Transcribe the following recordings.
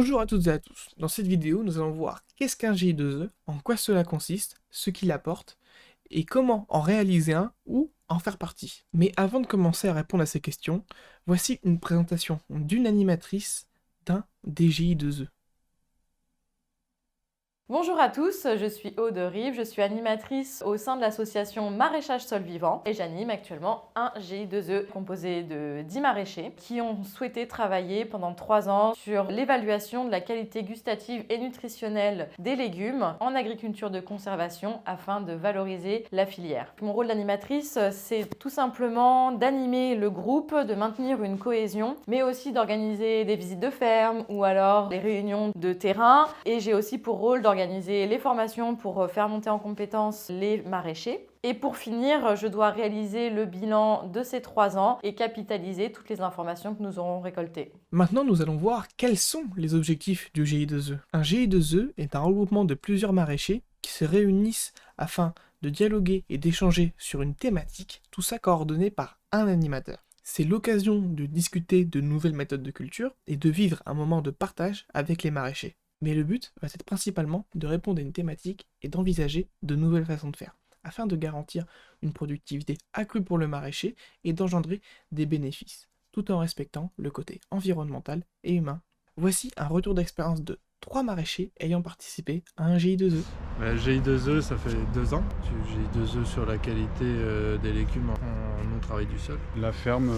Bonjour à toutes et à tous. Dans cette vidéo, nous allons voir qu'est-ce qu'un GI2E, en quoi cela consiste, ce qu'il apporte, et comment en réaliser un ou en faire partie. Mais avant de commencer à répondre à ces questions, voici une présentation d'une animatrice d'un des GI2E. Bonjour à tous, je suis Aude Rive, je suis animatrice au sein de l'association Maraîchage Sol Vivant et j'anime actuellement un GI2E composé de 10 maraîchers qui ont souhaité travailler pendant 3 ans sur l'évaluation de la qualité gustative et nutritionnelle des légumes en agriculture de conservation afin de valoriser la filière. Mon rôle d'animatrice, c'est tout simplement d'animer le groupe, de maintenir une cohésion, mais aussi d'organiser des visites de ferme ou alors des réunions de terrain, et j'ai aussi pour rôle d'organiser les formations pour faire monter en compétences les maraîchers. Et pour finir, je dois réaliser le bilan de ces 3 ans et capitaliser toutes les informations que nous aurons récoltées. Maintenant, nous allons voir quels sont les objectifs du GI2E. Un GI2E est un regroupement de plusieurs maraîchers qui se réunissent afin de dialoguer et d'échanger sur une thématique, tout ça coordonné par un animateur. C'est l'occasion de discuter de nouvelles méthodes de culture et de vivre un moment de partage avec les maraîchers. Mais le but va être principalement de répondre à une thématique et d'envisager de nouvelles façons de faire, afin de garantir une productivité accrue pour le maraîcher et d'engendrer des bénéfices, tout en respectant le côté environnemental et humain. Voici un retour d'expérience de 3 maraîchers ayant participé à un GI2E. GI2E, ça fait 2 ans. GI2E sur la qualité des légumes en non-travail du sol. La ferme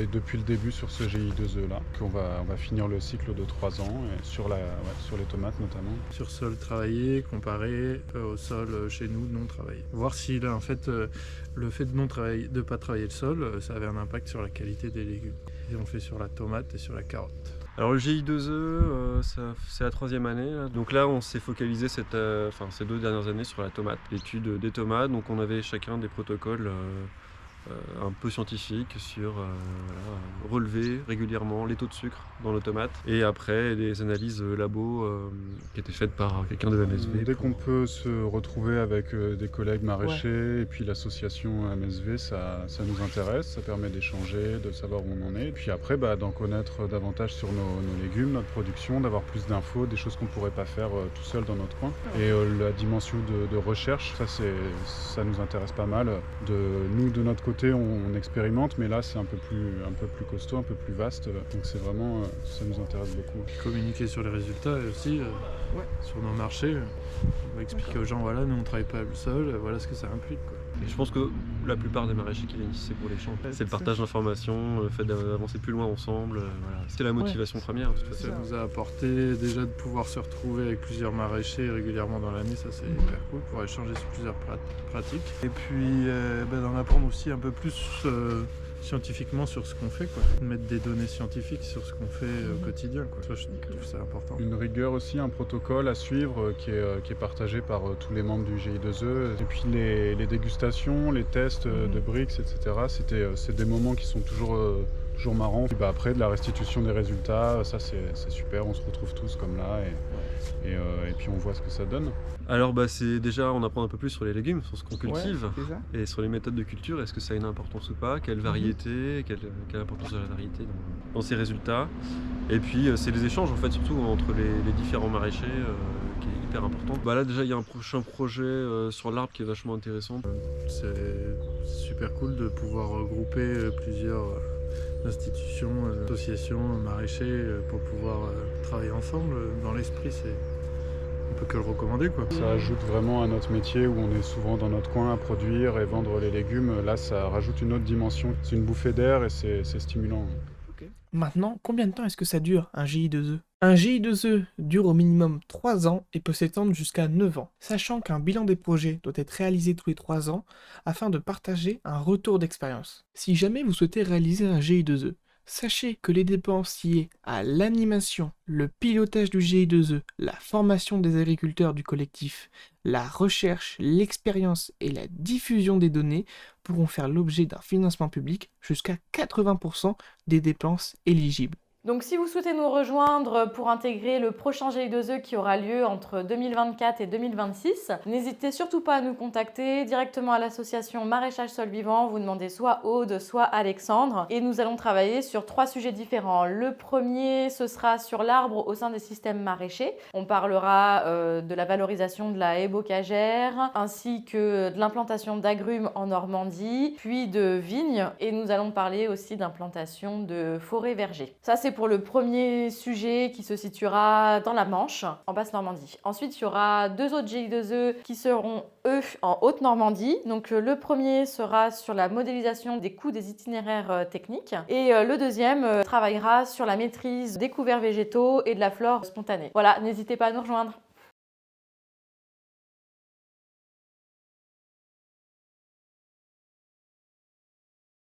est depuis le début sur ce GI2E là, qu'on va finir le cycle de 3 ans, et sur les tomates notamment. Sur sol travaillé, comparé au sol chez nous non travaillé. Voir si là, en fait, le fait de pas travailler le sol, ça avait un impact sur la qualité des légumes. Et on fait sur la tomate et sur la carotte. Alors le GI2E, c'est la 3e année. Là. Donc là, on s'est focalisé ces 2 dernières années sur la tomate, l'étude des tomates. Donc on avait chacun des protocoles un peu scientifiques sur relever régulièrement les taux de sucre dans nos tomates. Et après, des analyses labo qui étaient faites par quelqu'un de MSV. Dès qu'on peut se retrouver avec des collègues maraîchers et puis l'association MSV, ça nous intéresse, ça permet d'échanger, de savoir où on en est. Et puis après, d'en connaître davantage sur nos légumes, notre production, d'avoir plus d'infos, des choses qu'on ne pourrait pas faire tout seul dans notre coin. Et la dimension de recherche, ça nous intéresse pas mal. Nous, de notre côté, on expérimente, mais là c'est un peu plus costaud, un peu plus vaste, donc c'est vraiment, ça nous intéresse beaucoup. Communiquer sur les résultats et aussi sur nos marchés, on va expliquer aux gens, voilà, nous on travaille pas le sol, voilà ce que ça implique, quoi. Et je pense que la plupart des maraîchers qui viennent ici, c'est pour les champs. C'est le partage d'informations, le fait d'avancer plus loin ensemble, voilà. C'est la motivation première. Ça nous a apporté déjà de pouvoir se retrouver avec plusieurs maraîchers régulièrement dans l'année, ça c'est hyper cool, pour échanger sur plusieurs pratiques. Et puis d'en apprendre aussi un peu plus scientifiquement sur ce qu'on fait, quoi. Mettre des données scientifiques sur ce qu'on fait au quotidien, quoi. Ça, je trouve ça important. Une rigueur aussi, un protocole à suivre qui est partagé par tous les membres du GI2E. Et puis les dégustations, les tests de Brix, etc. C'est des moments qui sont toujours marrants. Et puis après, de la restitution des résultats, ça c'est super, on se retrouve tous comme là et puis on voit ce que ça donne. Alors c'est déjà, on apprend un peu plus sur les légumes, sur ce qu'on cultive et sur les méthodes de culture. Est-ce que ça a une importance ou pas? Quelle variété? Quelle importance de la variété dans ces résultats? Et puis c'est les échanges en fait, surtout entre les différents maraîchers qui est hyper important. Là déjà il y a un prochain projet sur l'arbre qui est vachement intéressant. C'est super cool de pouvoir regrouper plusieurs institutions, associations, maraîchers pour pouvoir travailler ensemble. Dans l'esprit, on peut que le recommander, quoi. Ça ajoute vraiment à notre métier où on est souvent dans notre coin à produire et vendre les légumes. Là, ça rajoute une autre dimension. C'est une bouffée d'air et c'est stimulant. Maintenant, combien de temps est-ce que ça dure un GI2E? Un GI2E dure au minimum 3 ans et peut s'étendre jusqu'à 9 ans, sachant qu'un bilan des projets doit être réalisé tous les 3 ans afin de partager un retour d'expérience. Si jamais vous souhaitez réaliser un GI2E, sachez que les dépenses liées à l'animation, le pilotage du GI2E, la formation des agriculteurs du collectif, la recherche, l'expérience et la diffusion des données pourront faire l'objet d'un financement public jusqu'à 80% des dépenses éligibles. Donc si vous souhaitez nous rejoindre pour intégrer le prochain GI2E qui aura lieu entre 2024 et 2026, n'hésitez surtout pas à nous contacter directement à l'association Maraîchage Sol Vivant. Vous demandez soit Aude, soit Alexandre. Et nous allons travailler sur 3 sujets différents. Le premier, ce sera sur l'arbre au sein des systèmes maraîchers. On parlera de la valorisation de la haie bocagère, ainsi que de l'implantation d'agrumes en Normandie, puis de vignes. Et nous allons parler aussi d'implantation de forêts vergers. Ça, c'est pour le premier sujet qui se situera dans la Manche, en Basse-Normandie. Ensuite, il y aura 2 autres GI2E qui seront, eux, en Haute-Normandie. Donc, le premier sera sur la modélisation des coûts des itinéraires techniques. Et le deuxième travaillera sur la maîtrise des couverts végétaux et de la flore spontanée. Voilà, n'hésitez pas à nous rejoindre.